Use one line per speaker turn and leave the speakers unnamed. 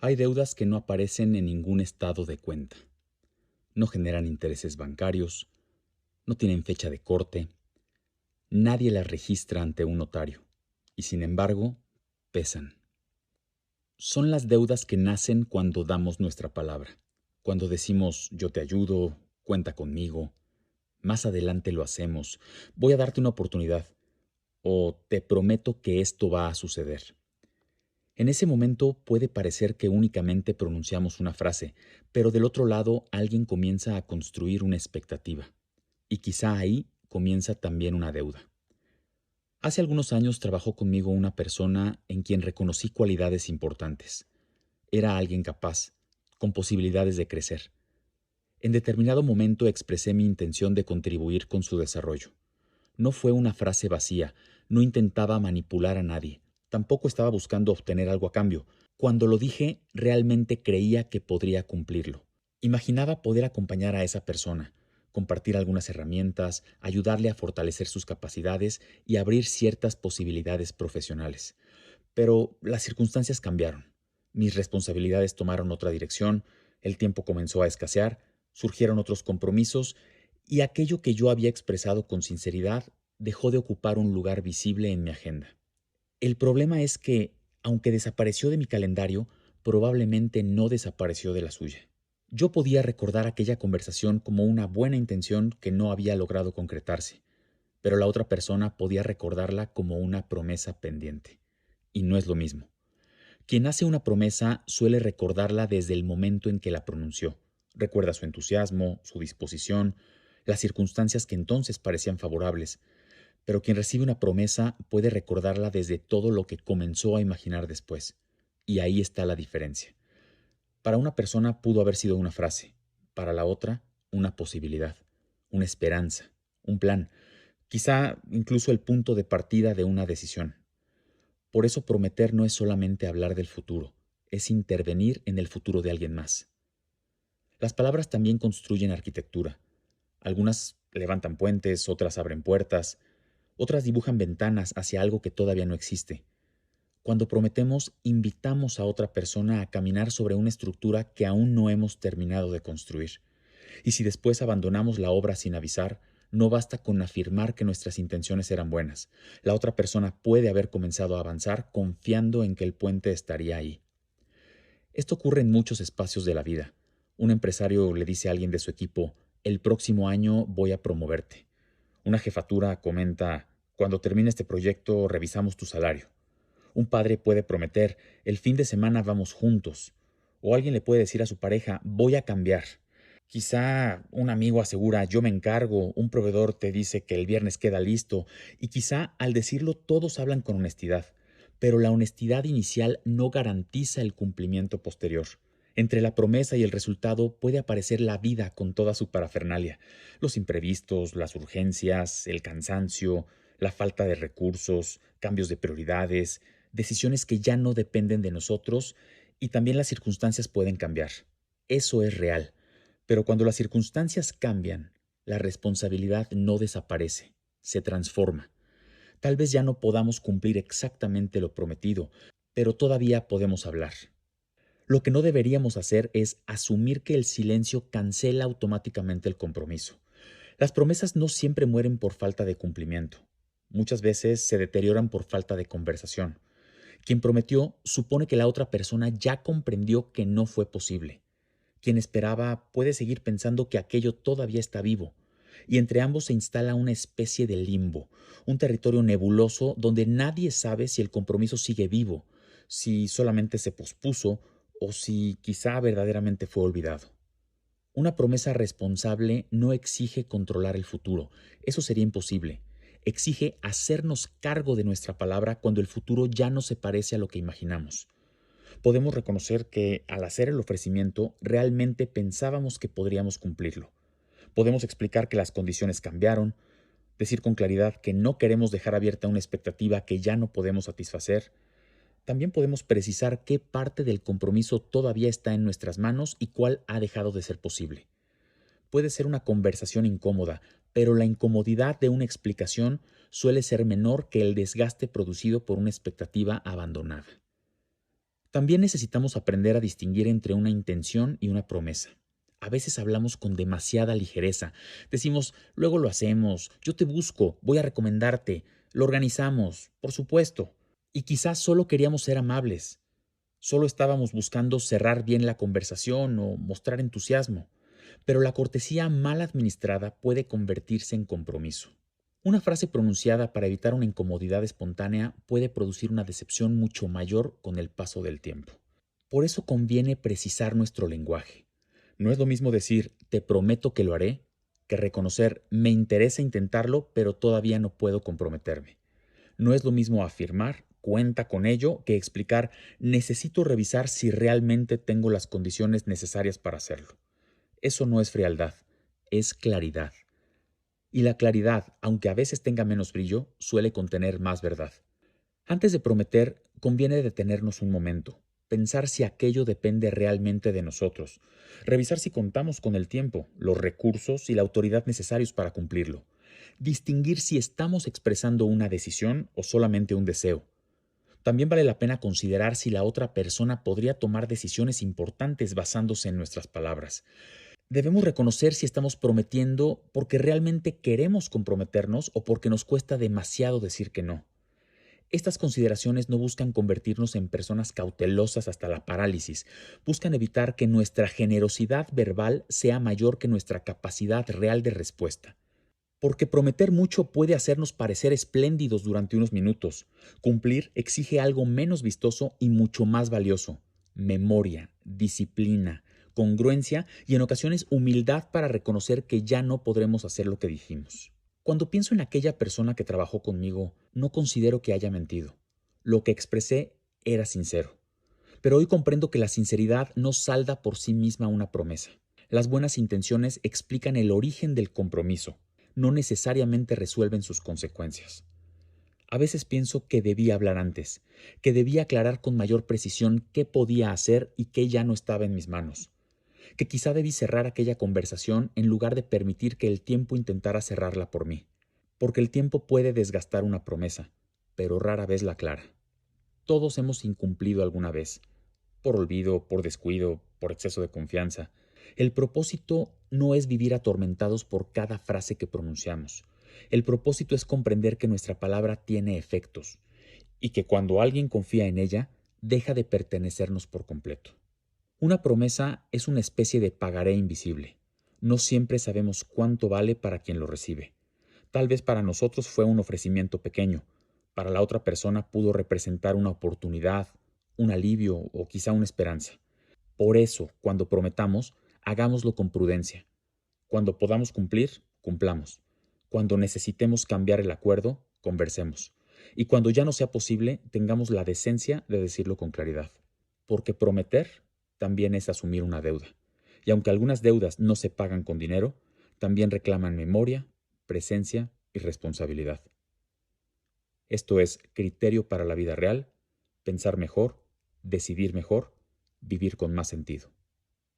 Hay deudas que no aparecen en ningún estado de cuenta. No generan intereses bancarios, no tienen fecha de corte, nadie las registra ante un notario y sin embargo pesan. Son las deudas que nacen cuando damos nuestra palabra, cuando decimos yo te ayudo, cuenta conmigo, más adelante lo hacemos, voy a darte una oportunidad o te prometo que esto va a suceder. En ese momento puede parecer que únicamente pronunciamos una frase, pero del otro lado alguien comienza a construir una expectativa. Y quizá ahí comienza también una deuda. Hace algunos años trabajó conmigo una persona en quien reconocí cualidades importantes. Era alguien capaz, con posibilidades de crecer. En determinado momento expresé mi intención de contribuir con su desarrollo. No fue una frase vacía, no intentaba manipular a nadie, tampoco estaba buscando obtener algo a cambio. Cuando lo dije, realmente creía que podría cumplirlo. Imaginaba poder acompañar a esa persona, compartir algunas herramientas, ayudarle a fortalecer sus capacidades y abrir ciertas posibilidades profesionales. Pero las circunstancias cambiaron. Mis responsabilidades tomaron otra dirección, el tiempo comenzó a escasear, surgieron otros compromisos y aquello que yo había expresado con sinceridad dejó de ocupar un lugar visible en mi agenda. El problema es que, aunque desapareció de mi calendario, probablemente no desapareció de la suya. Yo podía recordar aquella conversación como una buena intención que no había logrado concretarse, pero la otra persona podía recordarla como una promesa pendiente. Y no es lo mismo. Quien hace una promesa suele recordarla desde el momento en que la pronunció. Recuerda su entusiasmo, su disposición, las circunstancias que entonces parecían favorables, pero quien recibe una promesa puede recordarla desde todo lo que comenzó a imaginar después. Y ahí está la diferencia. Para una persona pudo haber sido una frase, para la otra una posibilidad, una esperanza, un plan, quizá incluso el punto de partida de una decisión. Por eso prometer no es solamente hablar del futuro, es intervenir en el futuro de alguien más. Las palabras también construyen arquitectura. Algunas levantan puentes, otras abren puertas, otras dibujan ventanas hacia algo que todavía no existe. Cuando prometemos, invitamos a otra persona a caminar sobre una estructura que aún no hemos terminado de construir. Y si después abandonamos la obra sin avisar, no basta con afirmar que nuestras intenciones eran buenas. La otra persona puede haber comenzado a avanzar confiando en que el puente estaría ahí. Esto ocurre en muchos espacios de la vida. Un empresario le dice a alguien de su equipo, el próximo año voy a promoverte. Una jefatura comenta, cuando termine este proyecto revisamos tu salario. Un padre puede prometer, el fin de semana vamos juntos. O alguien le puede decir a su pareja, voy a cambiar. Quizá un amigo asegura, yo me encargo, un proveedor te dice que el viernes queda listo, y quizá al decirlo todos hablan con honestidad, pero la honestidad inicial no garantiza el cumplimiento posterior. Entre la promesa y el resultado puede aparecer la vida con toda su parafernalia, los imprevistos, las urgencias, el cansancio, la falta de recursos, cambios de prioridades, decisiones que ya no dependen de nosotros y también las circunstancias pueden cambiar. Eso es real. Pero cuando las circunstancias cambian, la responsabilidad no desaparece, se transforma. Tal vez ya no podamos cumplir exactamente lo prometido, pero todavía podemos hablar. Lo que no deberíamos hacer es asumir que el silencio cancela automáticamente el compromiso. Las promesas no siempre mueren por falta de cumplimiento. Muchas veces se deterioran por falta de conversación. Quien prometió supone que la otra persona ya comprendió que no fue posible. Quien esperaba puede seguir pensando que aquello todavía está vivo, y entre ambos se instala una especie de limbo, un territorio nebuloso donde nadie sabe si el compromiso sigue vivo, si solamente se pospuso o si quizá verdaderamente fue olvidado. Una promesa responsable no exige controlar el futuro, eso sería imposible. Exige hacernos cargo de nuestra palabra cuando el futuro ya no se parece a lo que imaginamos. Podemos reconocer que al hacer el ofrecimiento realmente pensábamos que podríamos cumplirlo. Podemos explicar que las condiciones cambiaron, decir con claridad que no queremos dejar abierta una expectativa que ya no podemos satisfacer. También podemos precisar qué parte del compromiso todavía está en nuestras manos y cuál ha dejado de ser posible. Puede ser una conversación incómoda, pero la incomodidad de una explicación suele ser menor que el desgaste producido por una expectativa abandonada. También necesitamos aprender a distinguir entre una intención y una promesa. A veces hablamos con demasiada ligereza. Decimos, luego lo hacemos, yo te busco, voy a recomendarte, lo organizamos, por supuesto. Y quizás solo queríamos ser amables, solo estábamos buscando cerrar bien la conversación o mostrar entusiasmo. Pero la cortesía mal administrada puede convertirse en compromiso. Una frase pronunciada para evitar una incomodidad espontánea puede producir una decepción mucho mayor con el paso del tiempo. Por eso conviene precisar nuestro lenguaje. No es lo mismo decir te prometo que lo haré que reconocer me interesa intentarlo pero todavía no puedo comprometerme. No es lo mismo afirmar cuenta con ello que explicar necesito revisar si realmente tengo las condiciones necesarias para hacerlo. Eso no es frialdad, es claridad. Y la claridad, aunque a veces tenga menos brillo, suele contener más verdad. Antes de prometer, conviene detenernos un momento, pensar si aquello depende realmente de nosotros, revisar si contamos con el tiempo, los recursos y la autoridad necesarios para cumplirlo, distinguir si estamos expresando una decisión o solamente un deseo. También vale la pena considerar si la otra persona podría tomar decisiones importantes basándose en nuestras palabras. Debemos reconocer si estamos prometiendo porque realmente queremos comprometernos o porque nos cuesta demasiado decir que no. Estas consideraciones no buscan convertirnos en personas cautelosas hasta la parálisis, buscan evitar que nuestra generosidad verbal sea mayor que nuestra capacidad real de respuesta. Porque prometer mucho puede hacernos parecer espléndidos durante unos minutos. Cumplir exige algo menos vistoso y mucho más valioso: memoria, disciplina, congruencia y en ocasiones humildad para reconocer que ya no podremos hacer lo que dijimos. Cuando pienso en aquella persona que trabajó conmigo, no considero que haya mentido. Lo que expresé era sincero. Pero hoy comprendo que la sinceridad no salda por sí misma una promesa. Las buenas intenciones explican el origen del compromiso, no necesariamente resuelven sus consecuencias. A veces pienso que debía hablar antes, que debía aclarar con mayor precisión qué podía hacer y qué ya no estaba en mis manos, que quizá debí cerrar aquella conversación en lugar de permitir que el tiempo intentara cerrarla por mí, porque el tiempo puede desgastar una promesa, pero rara vez la aclara. Todos hemos incumplido alguna vez, por olvido, por descuido, por exceso de confianza. El propósito no es vivir atormentados por cada frase que pronunciamos. El propósito es comprender que nuestra palabra tiene efectos y que cuando alguien confía en ella, deja de pertenecernos por completo. Una promesa es una especie de pagaré invisible. No siempre sabemos cuánto vale para quien lo recibe. Tal vez para nosotros fue un ofrecimiento pequeño, para la otra persona pudo representar una oportunidad, un alivio o quizá una esperanza. Por eso, cuando prometamos, hagámoslo con prudencia. Cuando podamos cumplir, cumplamos. Cuando necesitemos cambiar el acuerdo, conversemos. Y cuando ya no sea posible, tengamos la decencia de decirlo con claridad. Porque prometer también es asumir una deuda. Y aunque algunas deudas no se pagan con dinero, también reclaman memoria, presencia y responsabilidad. Esto es criterio para la vida real, pensar mejor, decidir mejor, vivir con más sentido.